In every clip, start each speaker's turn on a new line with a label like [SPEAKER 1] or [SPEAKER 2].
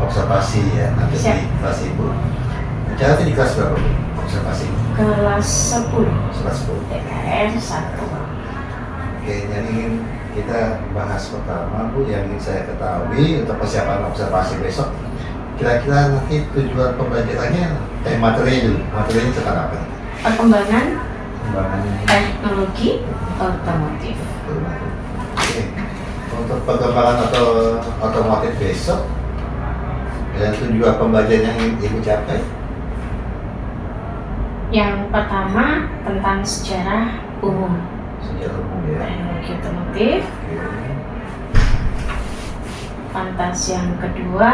[SPEAKER 1] observasi ya nanti
[SPEAKER 2] Siap.
[SPEAKER 1] di kelas ibu. Nanti di kelas berapa Bu? Observasi
[SPEAKER 2] Kelas 10
[SPEAKER 1] kelas 10.
[SPEAKER 2] TKR 1.
[SPEAKER 1] Oke, yang ingin kita bahas pertama Bu, yang ingin saya ketahui untuk persiapan observasi besok, kira-kira nanti tujuan pembelajarannya, materinya dulu, materinya tentang apa?
[SPEAKER 2] Perkembangan
[SPEAKER 1] Kembangan
[SPEAKER 2] teknologi otomotif.
[SPEAKER 1] Oke. Untuk perkembangan atau otomotif besok, dan tujuan pembelajaran yang ingin Ibu capai?
[SPEAKER 2] Yang pertama tentang sejarah umum
[SPEAKER 1] Sejarah umum ya.
[SPEAKER 2] teknologi otomotif.
[SPEAKER 1] Oke.
[SPEAKER 2] Lantas yang kedua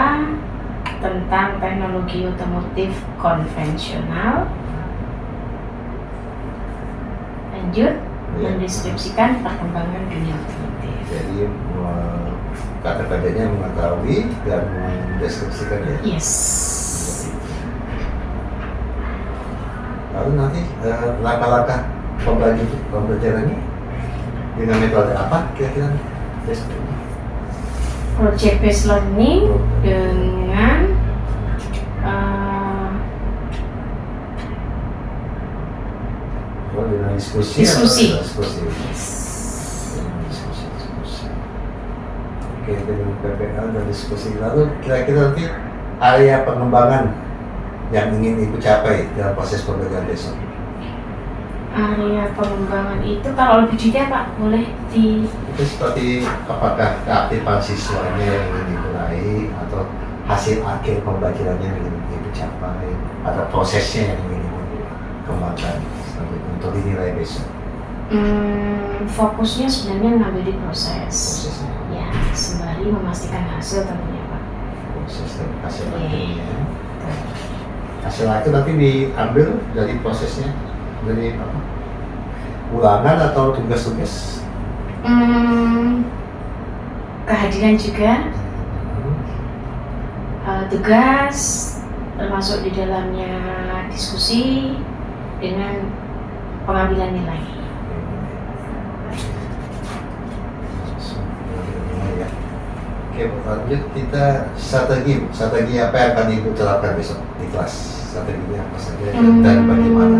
[SPEAKER 2] tentang teknologi otomotif konvensional. Lanjut
[SPEAKER 1] Ya.
[SPEAKER 2] mendeskripsikan perkembangan dunia otomotif.
[SPEAKER 1] Jadi kata-katanya mengetahui dan mendeskripsikan ya.
[SPEAKER 2] Yes.
[SPEAKER 1] Lalu nanti langkah-langkah pembelajarannya dengan metode apa kira-kira?
[SPEAKER 2] Project based learning dengan
[SPEAKER 1] Dengan diskusi.
[SPEAKER 2] Diskusi.
[SPEAKER 1] Diskusi.
[SPEAKER 2] yes.
[SPEAKER 1] Diskusi. Oke, dengan PPL dan diskusi. Lalu kira-kira nanti area pengembangan yang ingin Ibu capai dalam proses pembelajaran besok.
[SPEAKER 2] Area pengembangan itu kalau lebih detail Pak boleh di
[SPEAKER 1] Itu seperti apakah keaktifan siswanya yang ingin Ibu raih atau hasil akhir pembelajarannya yang ingin Ibu capai atau prosesnya yang ingin Ibu kembangkan untuk dinilai besok.
[SPEAKER 2] fokusnya sebenarnya ngambil di proses.
[SPEAKER 1] Prosesnya.
[SPEAKER 2] Ya, sembari memastikan hasil tentunya Pak.
[SPEAKER 1] Proses dan hasil
[SPEAKER 2] Iya.
[SPEAKER 1] akhirnya. Hasil akhir nanti diambil dari prosesnya, dari apa? Ulangan atau tugas-tugas?
[SPEAKER 2] Kehadiran juga tugas termasuk di dalamnya diskusi dengan pengambilan nilai.
[SPEAKER 1] Ya. Oke, lanjut kita strategi apa yang akan Ibu terapkan besok di kelas? Strateginya apa saja dan bagaimana?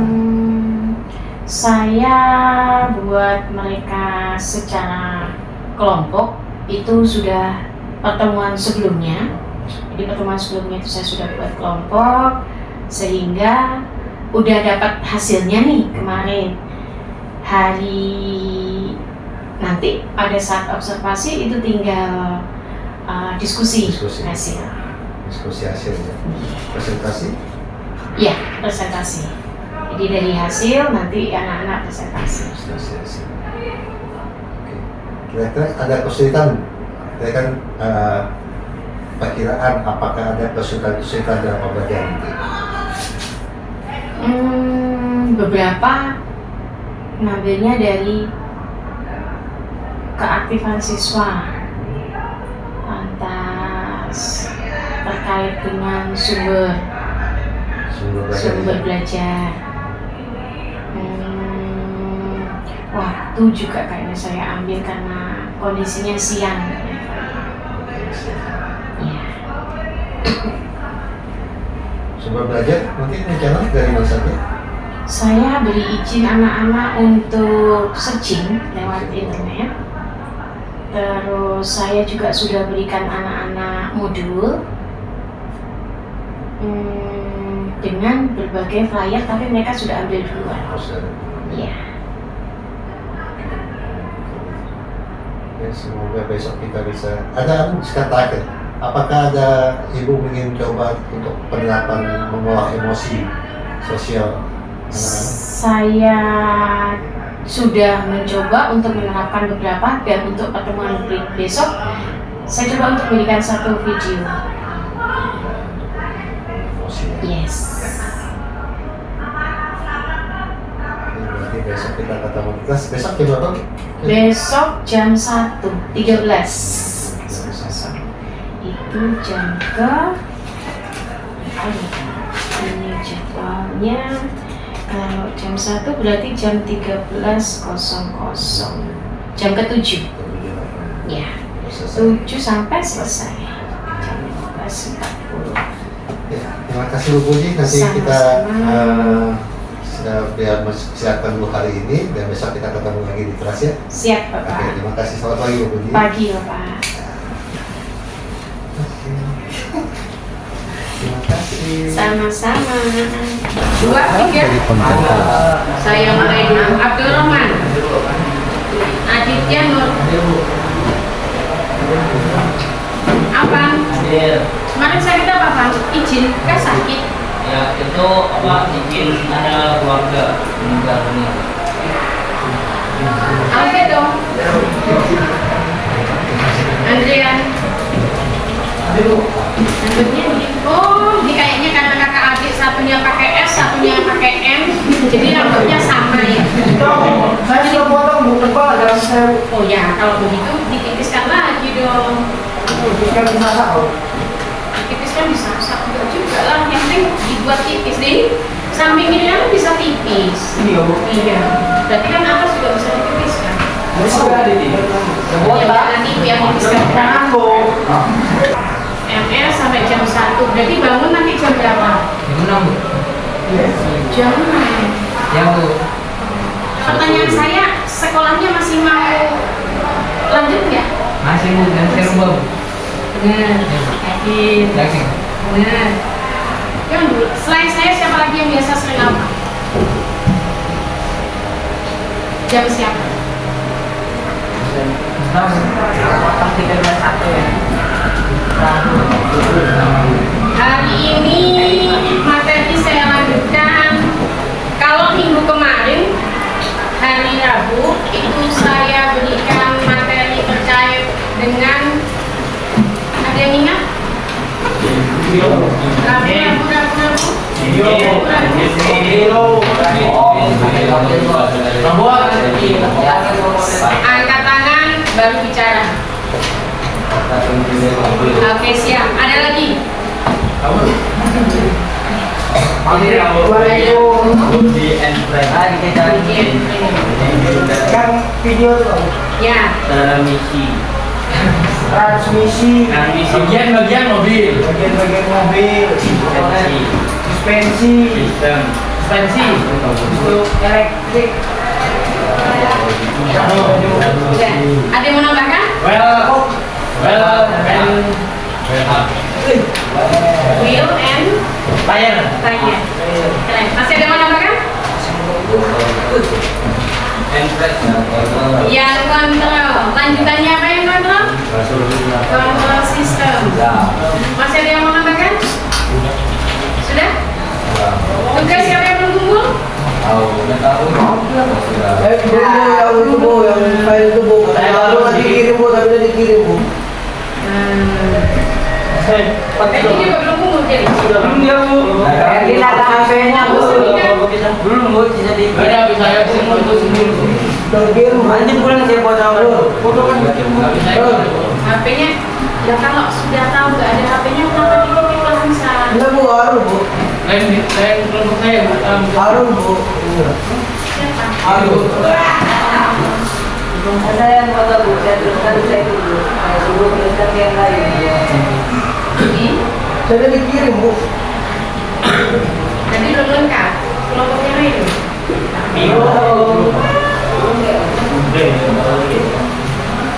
[SPEAKER 2] Saya buat mereka secara kelompok itu sudah pertemuan sebelumnya. Jadi pertemuan sebelumnya itu saya sudah buat kelompok sehingga udah dapat hasilnya nih kemarin. Hari nanti pada saat observasi itu tinggal diskusi hasil.
[SPEAKER 1] Diskusi hasil ya. Presentasi?
[SPEAKER 2] Iya, presentasi. Jadi dari hasil nanti anak-anak presentasi.
[SPEAKER 1] Diskusi hasil. Oke. Kira-kira ada kesulitan? Kira kan perkiraan apakah ada kesulitan dalam pembelajaran itu?
[SPEAKER 2] Beberapa ngambilnya dari keaktifan siswa, lantas terkait dengan sumber belajar. Waktu juga kayaknya saya ambil karena kondisinya siang. Ya.
[SPEAKER 1] Sumber belajar nanti rencana dari mana saja?
[SPEAKER 2] Saya beri izin anak-anak untuk searching lewat internet. Terus saya juga sudah berikan anak-anak modul dengan berbagai flyer, tapi mereka sudah ambil duluan. Iya.
[SPEAKER 1] Ya, semoga besok kita bisa. Ada terakhir. Apakah ada Ibu ingin coba untuk penerapan mengolah emosi sosial anak-anak?
[SPEAKER 2] Saya sudah mencoba untuk menerapkan beberapa, dan untuk pertemuan besok saya coba untuk memberikan satu video.
[SPEAKER 1] Emosi.
[SPEAKER 2] Yes.
[SPEAKER 1] Berarti besok kita ketemu di kelas. Besok jam berapa?
[SPEAKER 2] Besok jam 1.13. Itu jam ke ini jadwalnya. Kalau jam 1 berarti jam 13.00. Jam ke-7. Ya. 7 sampai selesai. Jam 15.40.
[SPEAKER 1] Terima kasih Bu Puji. Nanti kita biar siapkan dulu hari ini dan besok kita ketemu lagi di kelas ya.
[SPEAKER 2] Siap Bapak.
[SPEAKER 1] Oke, terima kasih. Selamat pagi Bu Puji.
[SPEAKER 2] Pagi Bapak.
[SPEAKER 1] Terima kasih.
[SPEAKER 2] Sama-sama. 2, 3.
[SPEAKER 1] Jadi konten.
[SPEAKER 2] Saya mulai dulu. Abdul Rahman, Aditya Nur, apa? Kemarin saya minta apa Bang? Izin kan sakit.
[SPEAKER 3] Ya itu izin ada keluarga meninggal dunia.
[SPEAKER 2] Oke dong. Andrian. Namanya ini kayaknya karena kakak adik satunya pakai S, satunya pakai M, jadi rambutnya sama ya.
[SPEAKER 4] Saya sudah potong Bu Pak, dan saya
[SPEAKER 2] Oh ya, kalau begitu ditipiskan lagi dong.
[SPEAKER 4] bisa bisa
[SPEAKER 2] Tipiskan bisa enggak juga lah, yang penting dibuat tipis deh. Sampingnya bisa tipis.
[SPEAKER 4] Iya Bu.
[SPEAKER 2] Iya. Berarti kan atas juga bisa ditipiskan.
[SPEAKER 4] Bisa di
[SPEAKER 2] Ya, nanti ibu yang tipiskan.
[SPEAKER 4] Jangan Bu.
[SPEAKER 2] ML sampai jam 1. Berarti bangun nanti jam berapa?
[SPEAKER 3] Jam 6 Bu.
[SPEAKER 2] Jam 6.
[SPEAKER 3] Ya Bu.
[SPEAKER 2] Pertanyaan saya, sekolahnya masih mau lanjut nggak?
[SPEAKER 3] Masih Bu, dan serba Bu.
[SPEAKER 2] Benar. Yakin.
[SPEAKER 3] Yakin.
[SPEAKER 2] Benar. Yang dulu, selain saya siapa lagi yang biasa sering apa? Jam siapa?
[SPEAKER 3] Potong 13.1 ya.
[SPEAKER 2] Hari ini materi saya lanjutkan. Kalau minggu kemarin hari Rabu itu saya berikan materi terkait dengan, ada yang ingat? Angkat tangan baru bicara. Oke siap. Ada lagi?
[SPEAKER 4] Yang video tuh
[SPEAKER 2] Ya.
[SPEAKER 4] transmisi,
[SPEAKER 3] Bagian mobil.
[SPEAKER 4] bagian-bagian mobil, suspensi,
[SPEAKER 3] Suspensi.
[SPEAKER 4] untuk elektrik.
[SPEAKER 2] Ya. Ada yang mau nambahkan? Wheel and
[SPEAKER 3] Layar.
[SPEAKER 2] tire. Keren. Masih ada yang mau nambahkan? Yang kontrol. Lanjutannya apa yang kontrol? Kontrol sistem. Masih ada yang mau nambahkan? Sudah? Tugas siapa yang belum kumpul?
[SPEAKER 4] Yang itu Bu, yang file itu Bu. Baru nanti dikirim Bu, tapi udah dikirim Bu.
[SPEAKER 2] Ini juga belum kumpul jadi.
[SPEAKER 3] Belum ya Bu.
[SPEAKER 4] Kita ada HP-nya Bu.
[SPEAKER 3] Belum Bu, bisa di. Ada bisa ya semua itu sendiri.
[SPEAKER 4] Dikirim nanti pulang saya foto kan dikirim Bu.
[SPEAKER 2] HP-nya, ya kalau sudah tahu nggak ada HP-nya, kenapa dititip lah bisa?
[SPEAKER 4] Enggak Bu, harus Bu.
[SPEAKER 3] Saya kelompok saya Bu.
[SPEAKER 4] Harus Bu.
[SPEAKER 2] Siapa?
[SPEAKER 4] Harus.
[SPEAKER 5] Ada yang foto Bu, saya teruskan saya dulu. Saya suruh teruskan ke yang lain.
[SPEAKER 2] Ini,
[SPEAKER 4] Sudah dikirim Bu.
[SPEAKER 2] jadi belum lengkap. Kelompok yang lain.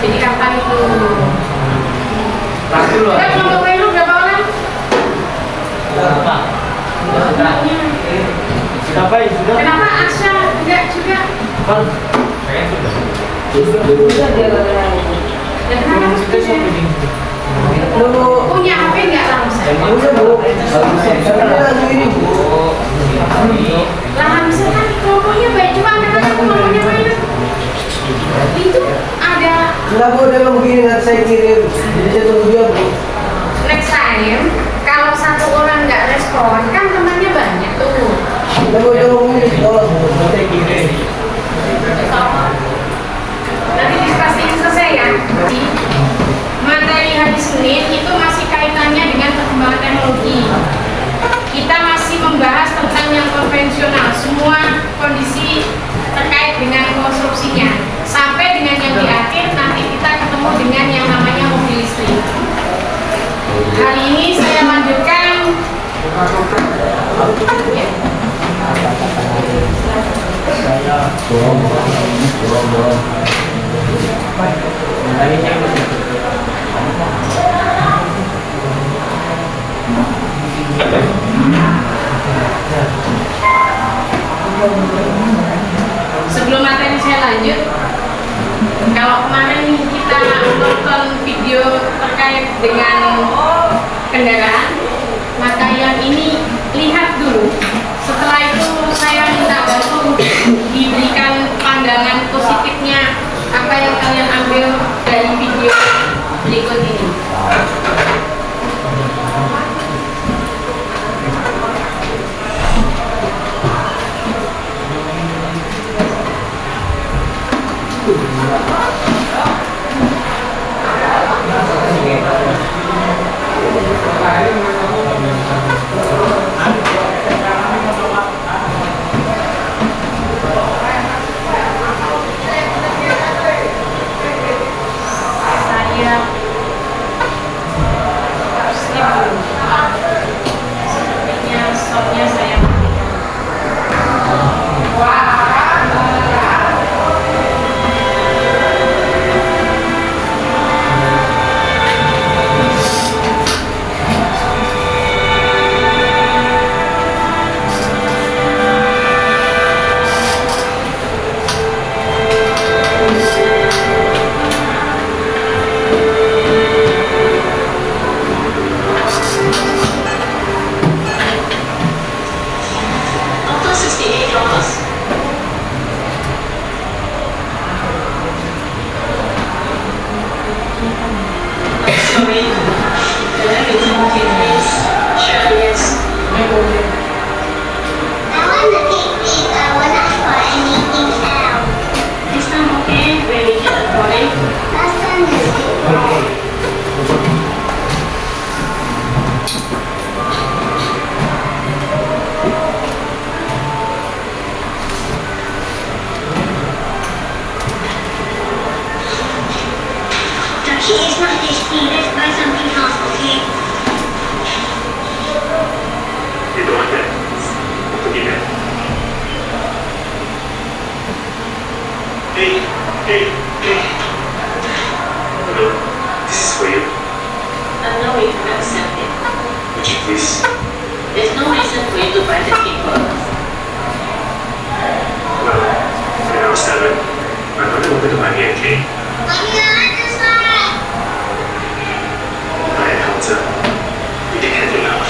[SPEAKER 2] Jadi kapan itu? Udah kelompok yang lu berapa orang? Kelompoknya.
[SPEAKER 4] Siapa itu?
[SPEAKER 2] Kenapa Asya enggak juga?
[SPEAKER 5] Sudah dia katakan.
[SPEAKER 2] Dan kenapa harus punya?
[SPEAKER 4] Dulu.
[SPEAKER 2] Punya HP enggak langsung?
[SPEAKER 4] Udah Bu. Saya langsung ini Bu.
[SPEAKER 2] Lah Hamzah kan kelompoknya baik, coba angkat kelompoknya mana? Itu ada
[SPEAKER 4] Enggak Bu, dia mau begini nanti saya kirim. Jadi saya tunggu dia Bu.
[SPEAKER 2] next time. Kalau satu orang nggak respon, kan temannya banyak tuh.
[SPEAKER 4] Enggak Bu, dia mau begini. Tolong Bu, saya kirim.
[SPEAKER 2] Nanti discussing selesai ya. Jadi, materi hari Senin itu masih kaitannya dengan perkembangan teknologi. Kita masih membahas tentang yang konvensional, semua kondisi terkait dengan konstruksinya. Sampai dengan yang di akhir nanti kita ketemu dengan yang namanya mobil listrik. Hari ini saya lanjutkan Sebelum materi saya lanjut, kalau kemarin kita nonton video terkait dengan kendaraan, maka yang ini lihat dulu. Setelah itu saya minta bantu diberikan pandangan positifnya apa yang kalian ambil dari video berikut ini. Sepertinya soundnya saya matikan.
[SPEAKER 6] There's no reason for you to find the people.
[SPEAKER 7] Well, when I was 7, my mother wanted to buy me a cake. I helped her. We didn't have enough.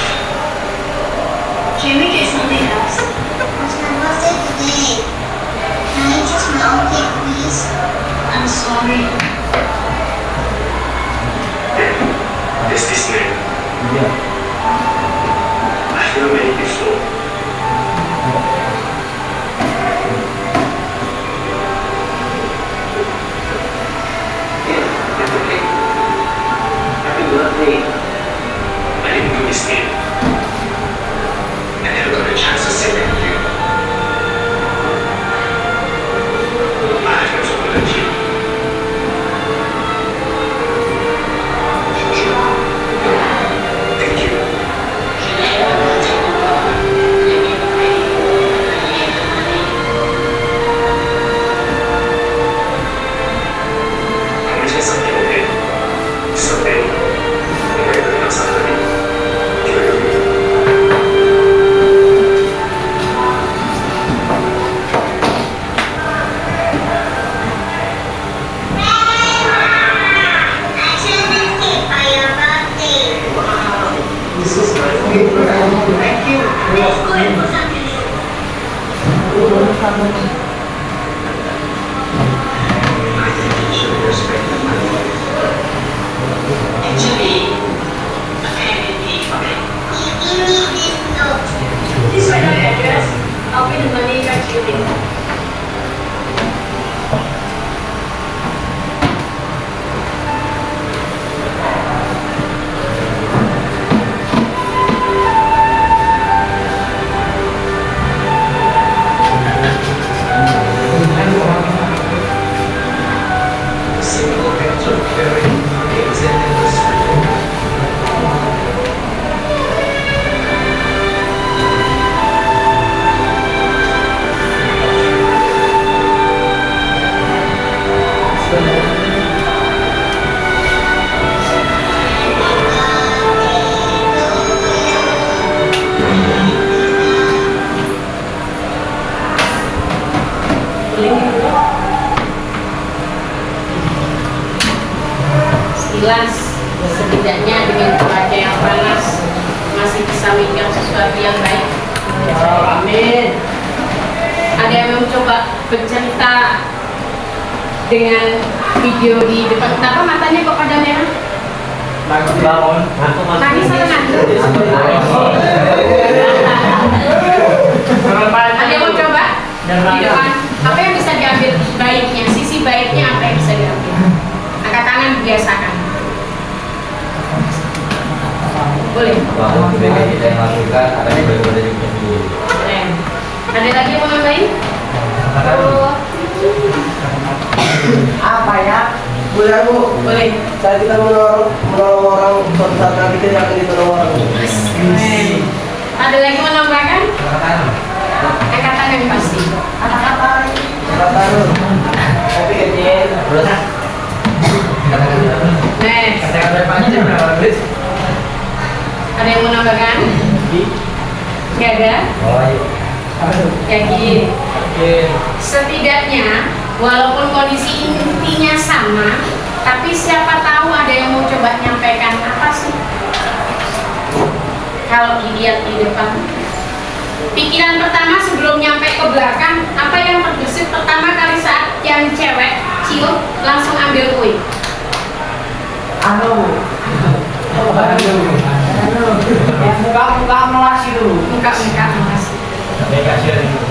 [SPEAKER 6] Can we get something else?
[SPEAKER 8] It's my birthday today. Can I just my own cake, please?
[SPEAKER 6] I'm sorry.
[SPEAKER 7] Then, there's this man. I've never met him before.
[SPEAKER 6] Happy birthday.
[SPEAKER 7] I didn't know his name. I never got a chance to say thank you. I've never forgotten you. Thank you. I'm gonna say something, okay? Someday, when everyone else is ready, give it to me.
[SPEAKER 8] I shouldn't cake for your birthday.
[SPEAKER 7] This is my favorite.
[SPEAKER 6] Thank you.
[SPEAKER 8] Let's go and put something in.
[SPEAKER 7] I think you should respect my life.
[SPEAKER 6] Actually, a penny for me.
[SPEAKER 8] Give me this note.
[SPEAKER 6] This one your address. I'll pay the money back to you later.
[SPEAKER 7] Simple act of caring is an industry.
[SPEAKER 2] mikir sesuatu yang baik.
[SPEAKER 4] Amin.
[SPEAKER 2] Ada yang mau coba bercerita dengan video di depan? Kenapa matanya kok pada merah?
[SPEAKER 3] Bangun, aku
[SPEAKER 2] Tadi salah ngantuk. Ada yang mau coba di depan? Apa yang bisa diambil baiknya? Sisi baiknya apa yang bisa diambil? Angkat tangan, biasakan. Boleh.
[SPEAKER 3] bangun kebaikan kita yang lakukan akan dibagi pada diri sendiri.
[SPEAKER 2] Keren. Ada lagi yang mau nambahin?
[SPEAKER 4] Apa ya? Boleh Bu.
[SPEAKER 2] Boleh.
[SPEAKER 4] Saat kita menolong orang, suatu saat nanti kita akan ditolong orang.
[SPEAKER 2] Keren. Ada lagi mau nambahkan? Angkat tangan pasti.
[SPEAKER 4] Kata-kata. Kopi kecil.
[SPEAKER 3] Terus
[SPEAKER 2] Next.
[SPEAKER 3] kata-kata
[SPEAKER 2] Ada yang mau nambahkan? Gak ada?
[SPEAKER 3] oh iya.
[SPEAKER 2] Yakin?
[SPEAKER 3] Oke.
[SPEAKER 2] Setidaknya, walaupun kondisi intinya sama, tapi siapa tahu ada yang mau coba nyampaikan apa sih? Kalau dilihat di depan, pikiran pertama sebelum nyampe ke belakang, apa yang terbesit pertama kali saat yang cewek cium langsung ambil kue?
[SPEAKER 4] Ya muka melasi dulu.
[SPEAKER 2] Muka-muka makasih.
[SPEAKER 3] Sampai kasihan itu.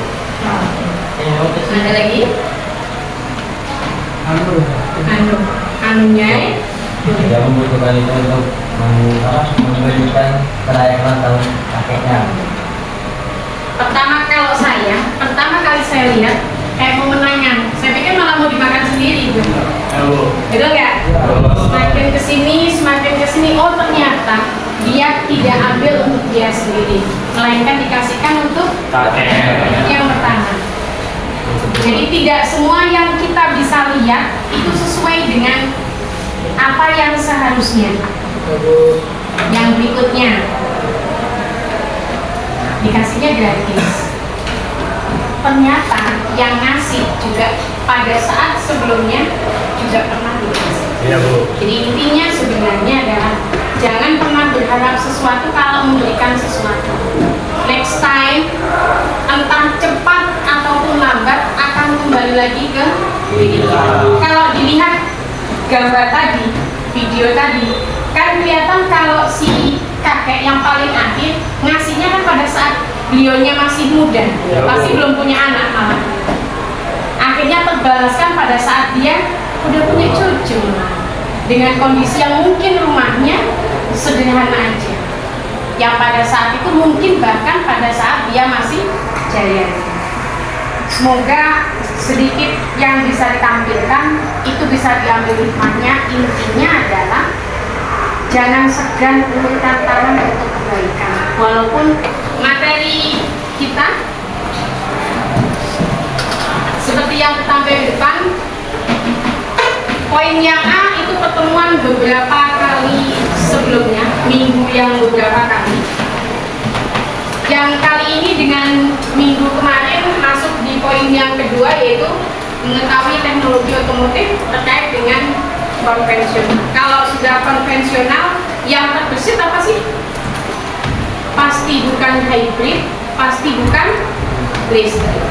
[SPEAKER 2] Ada lagi? Anunya?
[SPEAKER 3] Dia membutuhkan itu untuk memberikan kelayakan tahun kakeknya.
[SPEAKER 2] Pertama kali saya lihat kayak mau menangan. Saya pikir malah mau dimakan sendiri gitu. Betul nggak? Semakin kesini, oh ternyata dia tidak ambil untuk dia sendiri, melainkan dikasihkan untuk yang pertama. Jadi tidak semua yang kita bisa lihat itu sesuai dengan apa yang seharusnya. Yang berikutnya, dikasihnya gratis. Ternyata yang ngasih juga pada saat sebelumnya juga pernah dikasih.
[SPEAKER 3] Iya Bu.
[SPEAKER 2] Jadi intinya sebenarnya adalah jangan pernah berharap sesuatu kalau memberikan sesuatu. Next time, entah cepat ataupun lambat akan kembali lagi ke diri kita. Kalau dilihat gambar tadi, video tadi, kan kelihatan kalau si kakek yang paling akhir ngasihnya kan pada saat beliaunya masih muda, pasti belum punya anak malah. Akhirnya terbalaskan pada saat dia udah punya cucu, dengan kondisi yang mungkin rumahnya sederhana aja, yang pada saat itu mungkin bahkan pada saat dia masih jaya. Semoga sedikit yang bisa ditampilkan itu bisa diambil hikmahnya. Intinya adalah jangan segan ulurkan tangan untuk kebaikan, walaupun materi kita seperti yang tampil di depan. Poin yang A itu pertemuan beberapa kali sebelumnya, minggu yang beberapa kali. Yang kali ini dengan minggu kemarin masuk di poin yang kedua, yaitu mengetahui teknologi otomotif terkait dengan konvensional. Kalau sudah konvensional, yang terbesit apa sih? Pasti bukan hybrid, pasti bukan listrik.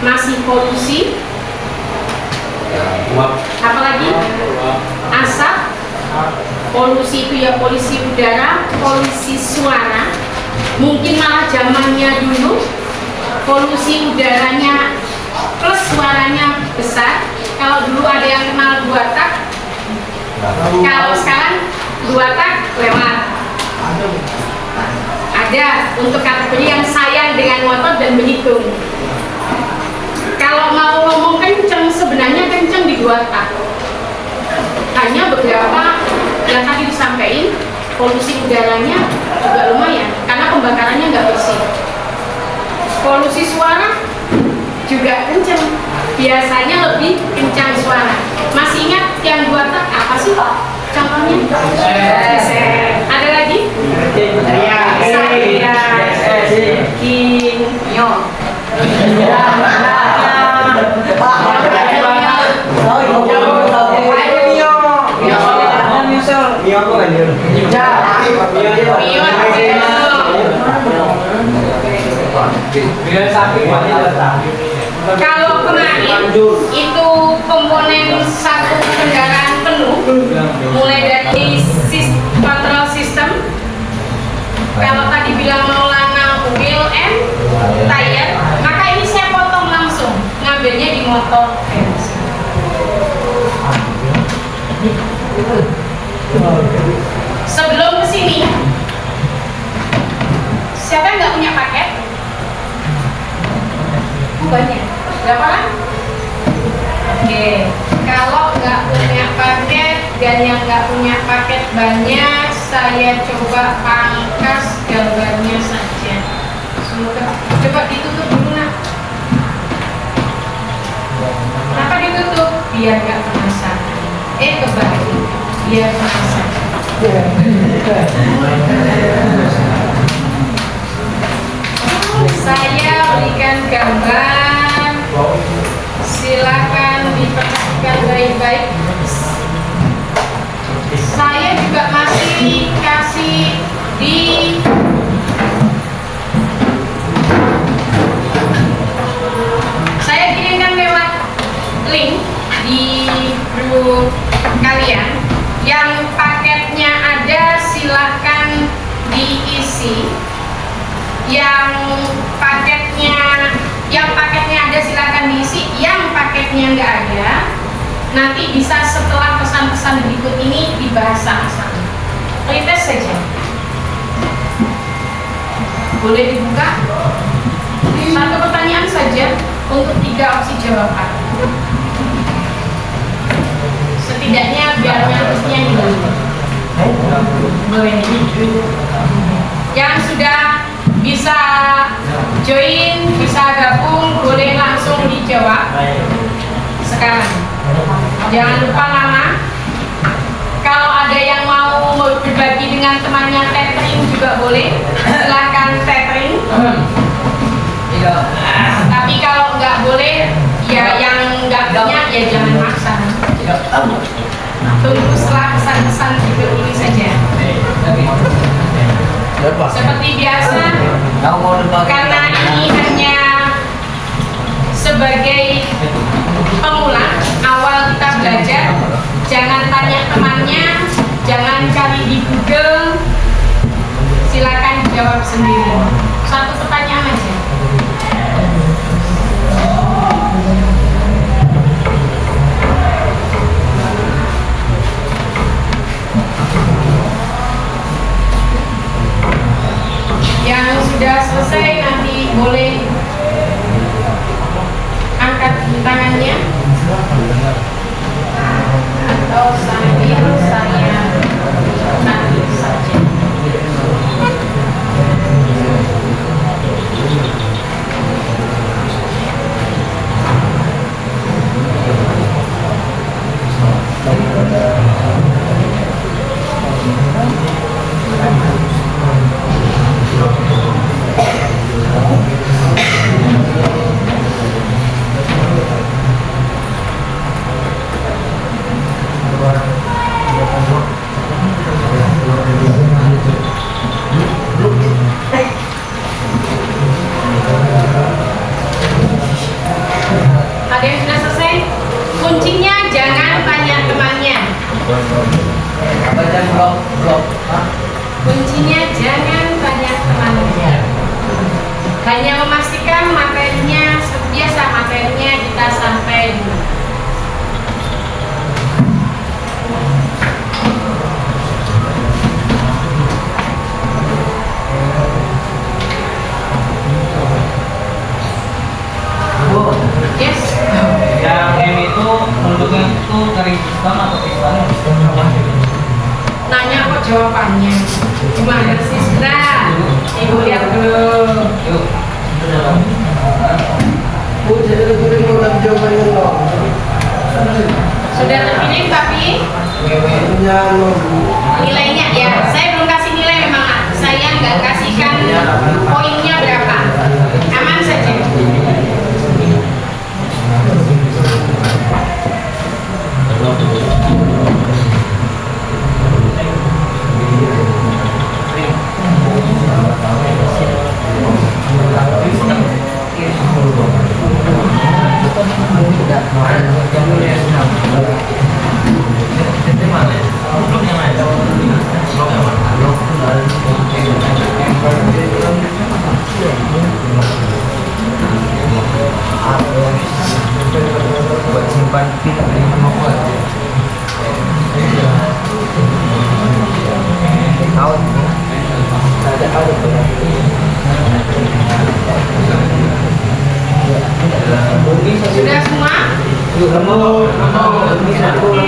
[SPEAKER 2] Masih polusi, apalagi asap, polusi itu ya polusi udara, polusi suara, mungkin malah zamannya dulu polusi udaranya plus suaranya besar. Kalau dulu ada yang kenal 2 tak, kalau sekarang 2 tak lewat. Ada untuk kategori yang sayang dengan motor dan berhitung. Kalau mau ngomong kenceng, sebenarnya kenceng di 2 tak. Hanya beberapa yang tadi disampaikan, polusi udaranya juga lumayan karena pembakarannya nggak bersih. Polusi suara juga kenceng, biasanya lebih kencang suara. Masih ingat yang 2 tak apa sih contohnya? Ada lagi? Kalau kemarin itu komponen satu kendaraan penuh, mulai dari control system, kalau tadi bilang Maulana wheel and tire, maka ini saya potong langsung, ngambilnya di motor bensin. Sebelum kesini, siapa yang nggak punya paket? Banyak. Berapa kan? Oke. Kalau nggak punya paket dan yang nggak punya paket banyak, saya coba pangkas gambarnya saja. Semoga. Coba ditutup dulu nak. Kenapa ditutup? Biar nggak penasaran. Kebalik. Biar penasaran. Saya berikan gambar, silakan diperhatikan baik-baik. Saya juga masih kasih di saya kirimkan lewat link di grup kalian. Yang paketnya ada silahkan diisi. Yang paketnya ada silakan diisi, yang paketnya nggak ada nanti bisa setelah pesan-pesan berikut ini dibahas sama-sama. Retest saja, boleh dibuka satu pertanyaan saja untuk 3 opsi jawaban, setidaknya biar nyatusnya hilang. Boleh yang sudah bisa join, bisa gabung, boleh langsung dijawab sekarang. Jangan lupa nama. Kalau ada yang mau berbagi dengan temannya tethering juga boleh, silahkan tethering. Tapi kalau nggak boleh, ya yang nggak punya ya jangan maksa. Tunggu setelah pesan-pesan berikut ini saja. Seperti biasa, karena ini hanya sebagai pemula awal kita belajar, jangan tanya temannya, jangan cari di Google, silakan jawab sendiri. Satu pertanyaan aja. Yang sudah selesai nanti boleh angkat tangannya atau sambil saya nanti saja. Ada yang sudah selesai? Kuncinya jangan tanya temannya. Kuncinya jangan tanya temannya. Hanya memastikan materinya seperti biasa, materinya kita sampai dulu. Yes.
[SPEAKER 3] Yang M itu bentuknya itu kering pisang atau pisang?
[SPEAKER 2] Nanya kok jawabannya. Gimana sih sudah? Ibu lihat dulu.
[SPEAKER 3] Yuk.
[SPEAKER 2] Sudah terpilih tapi nilainya ya. Saya belum kasih nilai memang. Saya nggak kasihkan poinnya berapa. Aman saja. Sudah semua? Oke.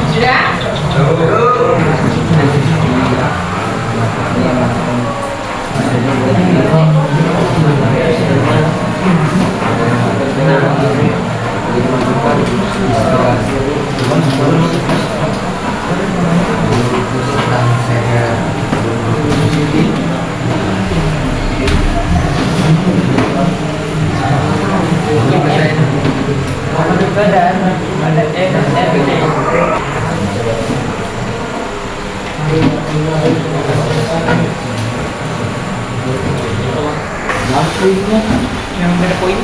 [SPEAKER 2] Sudah?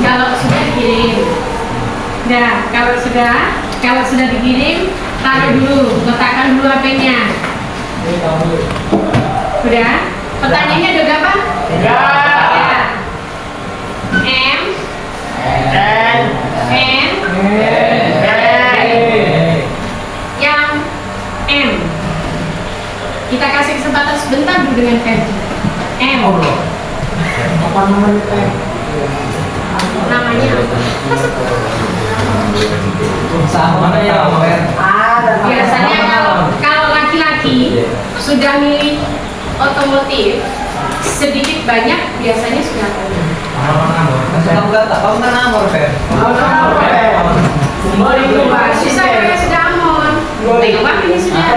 [SPEAKER 2] Kalau sudah dikirim, nah kalau sudah dikirim, taruh dulu, letakkan dulu HP-nya. Sudah? Pertanyaannya ada berapa? Ya. M N yang M. Kita kasih kesempatan sebentar dulu dengan Ferdi. M.
[SPEAKER 4] Apa namanya?
[SPEAKER 2] Namanya
[SPEAKER 3] Sama ya,
[SPEAKER 2] biasanya kalau laki-laki sudah milih otomotif sedikit banyak biasanya sudah tahu. Sisa mereka sudah amon. Tengok ini sudah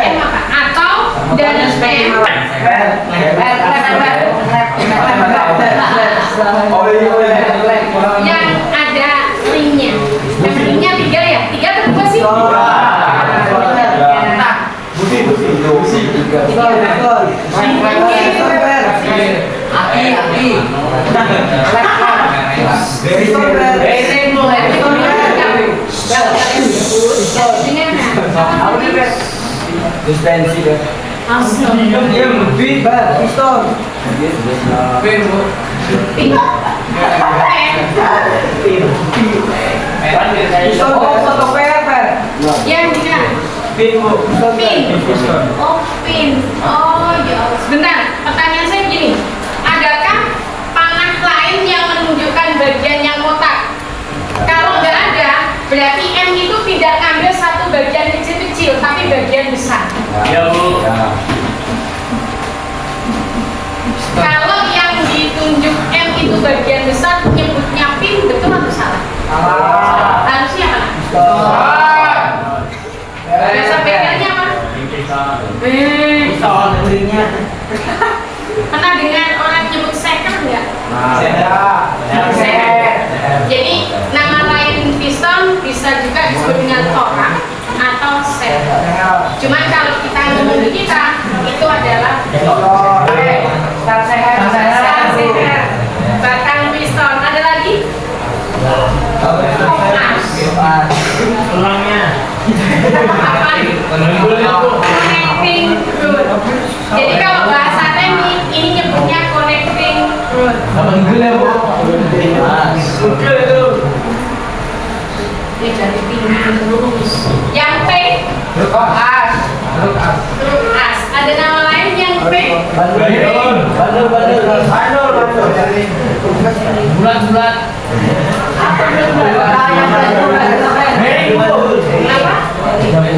[SPEAKER 2] M apa? Atau dari M yang ada ringnya. Dan ringnya 3 ya? 3 atau 2 sih? Yang juga pin. Oh, pin. Oh, ya. Sebentar, pertanyaan saya gini. Adakah panah lain yang menunjukkan bagian yang kotak? Kalau nggak ada, berarti M itu tidak ngambil satu bagian kecil-kecil, tapi bagian besar.
[SPEAKER 3] Ya, Bu.
[SPEAKER 2] Kalau yang ditunjuk M itu bagian besar, nyebutnya pin, betul atau salah? Harusnya apa? Bahasa bengkelnya apa? Pernah dengar orang nyebut second nggak? Second. Jadi nama lain piston bisa juga disebut dengan torak atau second. Cuman kalau kita ngomong di kita itu adalah start seher. Batang piston. Ada lagi?
[SPEAKER 3] Tulangnya.
[SPEAKER 2] Apa? Connecting root. Jadi kalau bahasa teknik ini nyebutnya connecting root. Dia jadi tinggi lurus. Yang P? Root as. Ada nama lain yang P?
[SPEAKER 3] Bulat-bulat.
[SPEAKER 2] Apa Kenapa?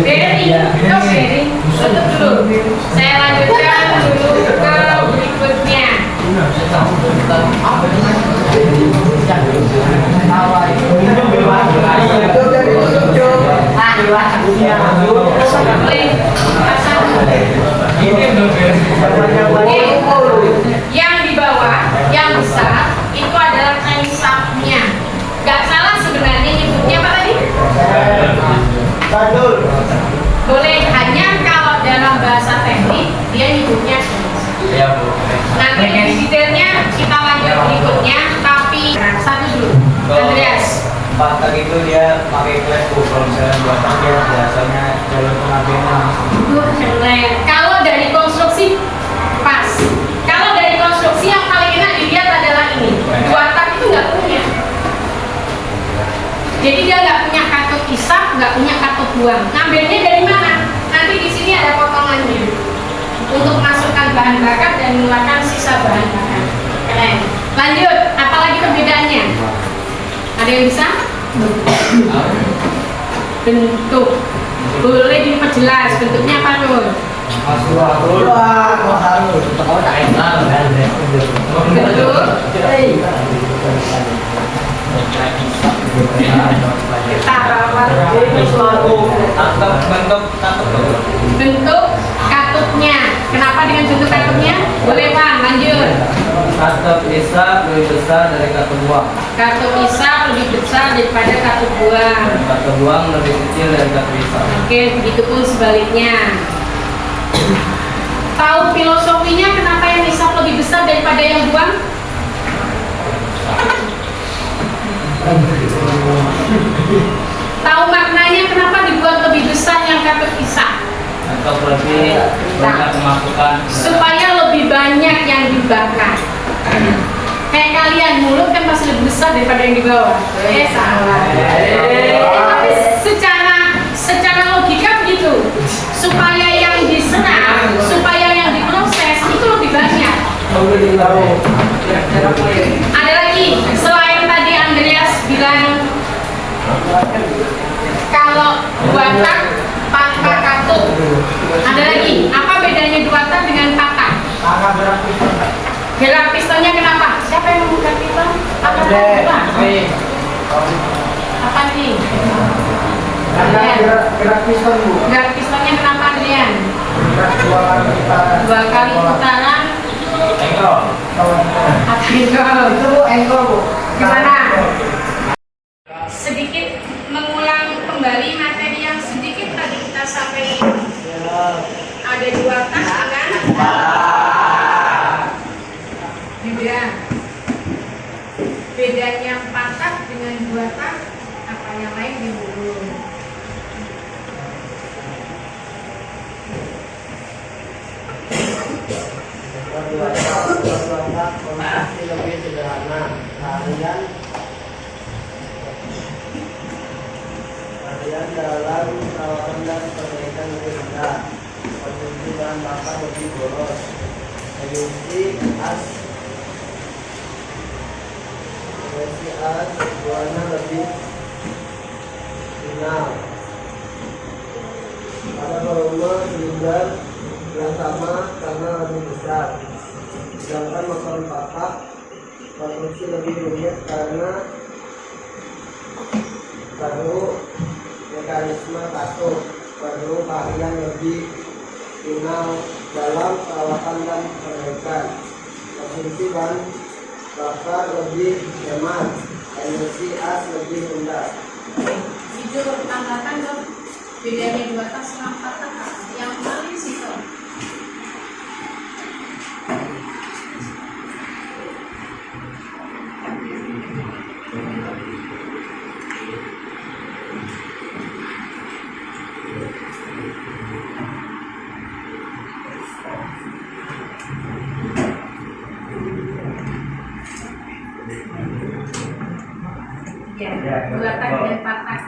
[SPEAKER 2] Bearing. Itu bearing. Tutup dulu. Saya lanjutkan dulu ke berikutnya.
[SPEAKER 4] Itu jadi
[SPEAKER 3] pakai klepu. Kalau misalnya buat tangga biasanya jalur pengabenan.
[SPEAKER 2] Keren. Kalau dari konstruksi pas. Kalau dari konstruksi yang paling enak dilihat adalah ini. Dua tak itu nggak punya. Jadi dia nggak punya katup isap, nggak punya katup buang. Ngambilnya dari mana? Nanti di sini ada potongannya untuk masukkan bahan bakar dan mengeluarkan sisa bahan bakar. Keren. Lanjut. Apalagi perbedaannya? Ada yang bisa? Bentuk. Boleh diperjelas bentuknya apa Nur? Bentuk. Bentuk katupnya. Kenapa dengan bentuk katupnya? Boleh Pak, lanjut.
[SPEAKER 3] Katup isap lebih besar dari katup buang.
[SPEAKER 2] Katup isap lebih besar daripada katup buang.
[SPEAKER 3] Katup buang lebih kecil dari katup isap.
[SPEAKER 2] Oke, begitupun sebaliknya. Tahu filosofinya kenapa yang isap lebih besar daripada yang buang? Tahu maknanya kenapa dibuat lebih besar yang katup isap?
[SPEAKER 3] Atau lebih banyak kemasukan.
[SPEAKER 2] Supaya lebih banyak yang dibakar. Kayak kalian, mulut kan masih lebih besar daripada yang di bawah. Salah. Tapi secara logika begitu. Supaya yang diserap, supaya yang diproses itu lebih banyak. Ada lagi, selain tadi Andreas bilang kalau dua tak tanpa katup. Ada lagi, apa bedanya dua tak dengan patah? Gerak pistonnya kenapa? Siapa yang membuka piston? Apa nih?
[SPEAKER 4] Karena gerak piston Bu.
[SPEAKER 2] Gerak pistonnya kenapa Adrian? Dua kali putaran.
[SPEAKER 3] Engkol.
[SPEAKER 2] Apa itu?
[SPEAKER 4] Itu Bu, engkol Bu.
[SPEAKER 2] Gimana? Sedikit mengulang kembali materi yang sedikit tadi kita sampaikan. Ada dua tak dengan beda. Bedanya empat tak dengan dua tak, apa yang lain di dulu.
[SPEAKER 4] Lebih sederhana. Kalian dalam perawatan dan perbaikan lebih rendah. Konsumsi bahan bakar lebih boros. Emisi as warna lebih final. Pada volume silinder yang sama karena lebih besar. Sedangkan motor papak konsumsi lebih rumit karena perlu mekanisme katup, perlu keahlian lebih final dalam perawatan dan perbaikan. Konsumsi bahan bakar lebih hemat, emisi as lebih rendah.
[SPEAKER 2] Jujur tambahkan dong, bedanya dua tak sama empat tak yang paling simpel. Ya, dua tak dan empat tak.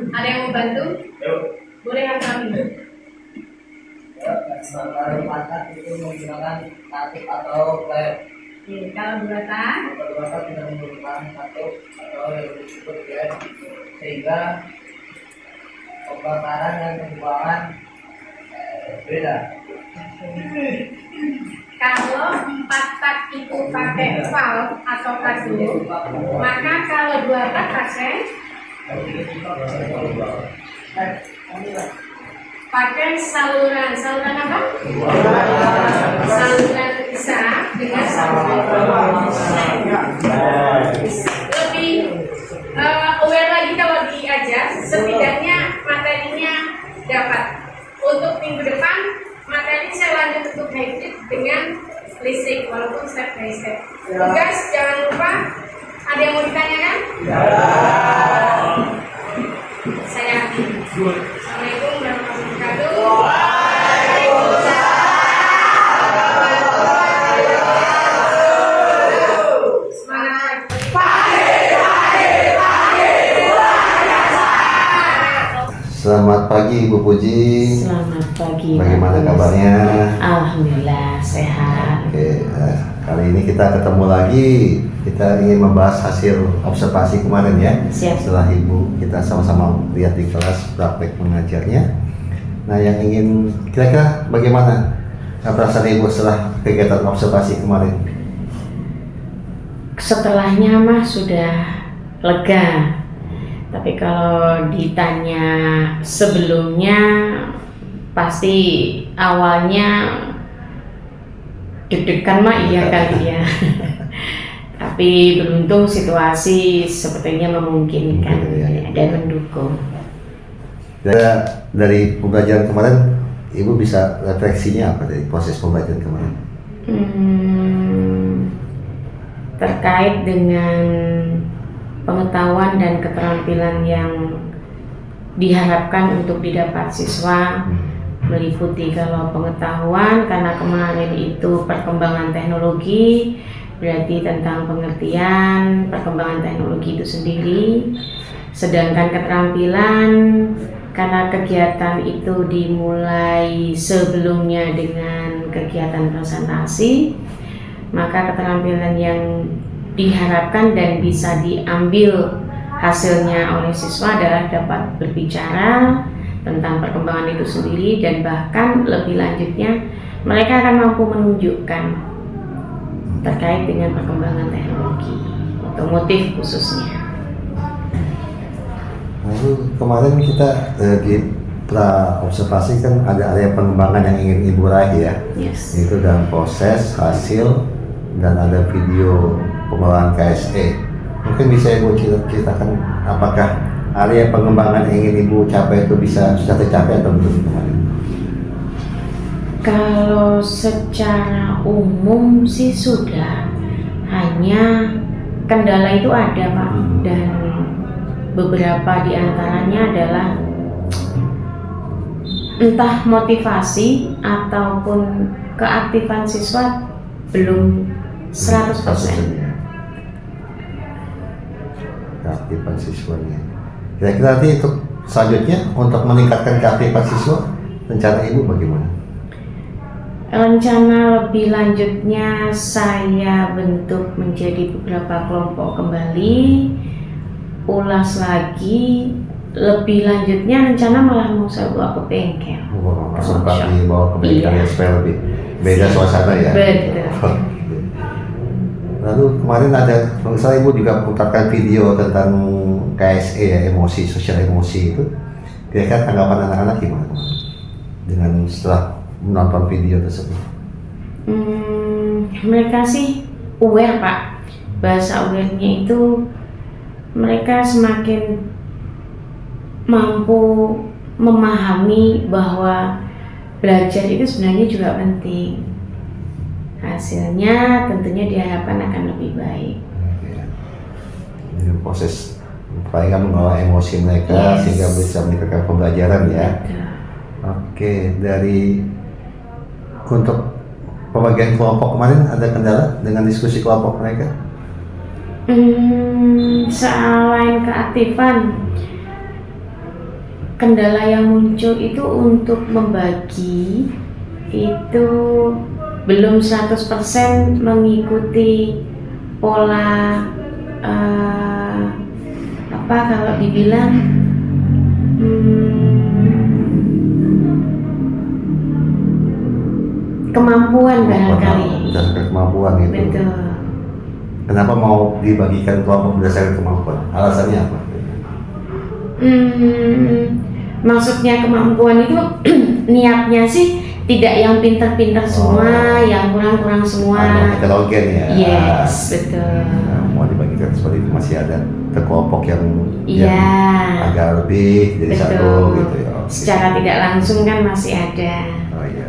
[SPEAKER 2] Ada yang mau bantu? Boleh yang kami.
[SPEAKER 5] Kalau patah itu menggunakan tatip atau klep.
[SPEAKER 2] Kalau dua tak,
[SPEAKER 5] Kalau tidak menggunakan tatip atau yang disebut klep, sehingga pembakaran dan pembuangan beda.
[SPEAKER 2] kalau empat tak itu pakai valve atau kardus, maka kalau dua tak pakai saluran apa? Saluran besar dengan lebih aware lagi kalau diajar, setidaknya materinya dapat. Untuk minggu depan materi saya lanjut untuk hybrid dengan listrik walaupun step by step. Tugas jangan lupa, ada yang mau ditanyakan? Saya Assalamualaikum warahmatullahi wabarakatuh.
[SPEAKER 1] Selamat pagi Ibu Puji.
[SPEAKER 5] Selamat pagi.
[SPEAKER 1] Bagaimana kabarnya?
[SPEAKER 5] Alhamdulillah sehat.
[SPEAKER 1] Oke, kali ini kita ketemu lagi. Kita ingin membahas hasil observasi kemarin ya.
[SPEAKER 5] Siap.
[SPEAKER 1] Setelah Ibu kita sama-sama lihat di kelas praktek mengajarnya. Nah, yang ingin kira-kira bagaimana perasaan Ibu setelah kegiatan observasi kemarin?
[SPEAKER 5] Setelahnya mah sudah lega. Tapi kalau ditanya sebelumnya, pasti awalnya deg-degan mah iya kali ya. Tapi beruntung situasi sepertinya memungkinkan dan mendukung.
[SPEAKER 1] Dari pembelajaran kemarin, Ibu bisa refleksinya apa dari proses pembelajaran kemarin?
[SPEAKER 5] Terkait dengan pengetahuan dan keterampilan yang diharapkan untuk didapat siswa meliputi kalau pengetahuan, karena kemarin itu perkembangan teknologi, berarti tentang pengertian perkembangan teknologi itu sendiri. Sedangkan keterampilan, karena kegiatan itu dimulai sebelumnya dengan kegiatan presentasi, maka keterampilan yang diharapkan dan bisa diambil hasilnya oleh siswa adalah dapat berbicara tentang perkembangan itu sendiri, dan bahkan lebih lanjutnya mereka akan mampu menunjukkan terkait dengan perkembangan teknologi otomotif khususnya.
[SPEAKER 1] Lalu kemarin kita di pra observasi kan ada area pengembangan yang ingin Ibu raih ya.
[SPEAKER 5] Yes.
[SPEAKER 1] Itu dalam proses, hasil, dan ada video pengelolaan KSE. Mungkin bisa Ibu ceritakan apakah area pengembangan yang ingin Ibu capai itu sudah tercapai atau belum kemarin?
[SPEAKER 5] Kalau secara umum sih sudah, hanya kendala itu ada Pak, dan beberapa diantaranya adalah entah motivasi ataupun keaktifan siswa belum 100%.
[SPEAKER 1] Keaktifan siswanya. Kira-kira nanti untuk selanjutnya untuk meningkatkan keaktifan siswa, rencana Ibu bagaimana?
[SPEAKER 5] Rencana lebih lanjutnya saya bentuk menjadi beberapa kelompok kembali, ulas lagi. Lebih lanjutnya rencana malah mau saya bawa ke bengkel.
[SPEAKER 1] Langsung dibawa ke bengkel ya, supaya lebih beda suasana ya.
[SPEAKER 5] Betul.
[SPEAKER 1] Lalu kemarin ada, misalnya Ibu juga putarkan video tentang KSE ya, emosi, sosial emosi itu. Kira-kira tanggapan anak-anak gimana dengan setelah menonton video tersebut?
[SPEAKER 5] Mereka sih aware Pak. Bahasa aware-nya itu mereka semakin mampu memahami bahwa belajar itu sebenarnya juga penting. Hasilnya tentunya diharapkan akan lebih baik.
[SPEAKER 1] Ini proses upaya mengelola emosi mereka sehingga bisa meningkatkan pembelajaran ya.
[SPEAKER 5] Betul.
[SPEAKER 1] Oke, dari untuk pembagian kelompok kemarin ada kendala dengan diskusi kelompok mereka?
[SPEAKER 5] Selain keaktifan, kendala yang muncul itu untuk membagi itu belum 100% mengikuti pola kalau dibilang kemampuan barangkali.
[SPEAKER 1] Berdasarkan kemampuan itu.
[SPEAKER 5] Betul.
[SPEAKER 1] Kenapa mau dibagikan kelompok berdasarkan kemampuan? Alasannya apa?
[SPEAKER 5] Maksudnya kemampuan itu niatnya sih Tidak yang pintar-pintar semua, yang kurang-kurang semua.
[SPEAKER 1] Heterogen ya.
[SPEAKER 5] Yes, betul.
[SPEAKER 1] Nah, mau dibagikan seperti itu, masih ada kelompok yang
[SPEAKER 5] Iya.
[SPEAKER 1] agak lebih jadi satu
[SPEAKER 5] Betul.
[SPEAKER 1] gitu ya. Oke.
[SPEAKER 5] Secara tidak langsung kan masih ada.
[SPEAKER 1] Oh iya.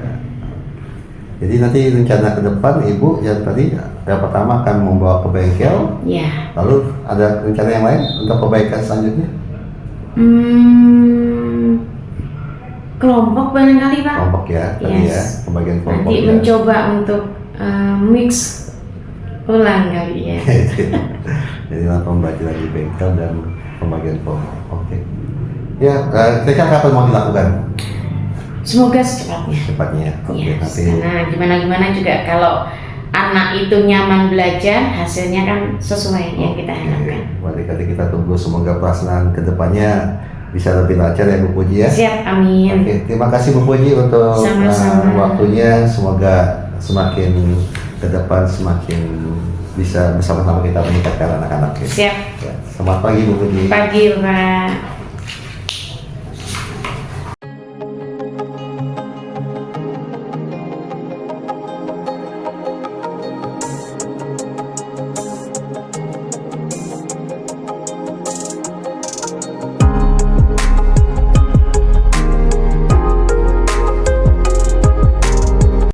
[SPEAKER 1] Jadi nanti rencana ke depan Ibu yang tadi yang pertama akan membawa ke bengkel,
[SPEAKER 5] Ya.
[SPEAKER 1] lalu ada rencana yang lain untuk perbaikan selanjutnya?
[SPEAKER 5] Kelompok barangkali Pak.
[SPEAKER 1] Kelompok ya, tadi ya,
[SPEAKER 5] Yes.
[SPEAKER 1] pembagian kelompok
[SPEAKER 5] Nanti
[SPEAKER 1] ya.
[SPEAKER 5] mencoba untuk mix ulang kali ya.
[SPEAKER 1] Jadi pembagian di bengkel dan pembagian kelompok. Oke. Ya, kira-kira kapan mau dilakukan?
[SPEAKER 5] Semoga secepatnya.
[SPEAKER 1] Cepatnya. Oke,
[SPEAKER 5] Yes.
[SPEAKER 1] nanti.
[SPEAKER 5] Karena gimana juga kalau anak itu nyaman belajar, hasilnya kan sesuai yang kita harapkan.
[SPEAKER 1] Berarti nanti kita tunggu semoga pelaksanaan kedepannya bisa lebih lancar ya Bu Puji ya.
[SPEAKER 5] Siap, amin.
[SPEAKER 1] Oke, terima kasih Bu Puji untuk
[SPEAKER 5] Sama-sama.
[SPEAKER 1] waktunya. Semoga semakin ke depan semakin bisa bersama-sama kita meningkatkan anak-anak ya.
[SPEAKER 5] Siap.
[SPEAKER 1] Ya, selamat pagi Bu Puji.
[SPEAKER 5] Pagi Pak.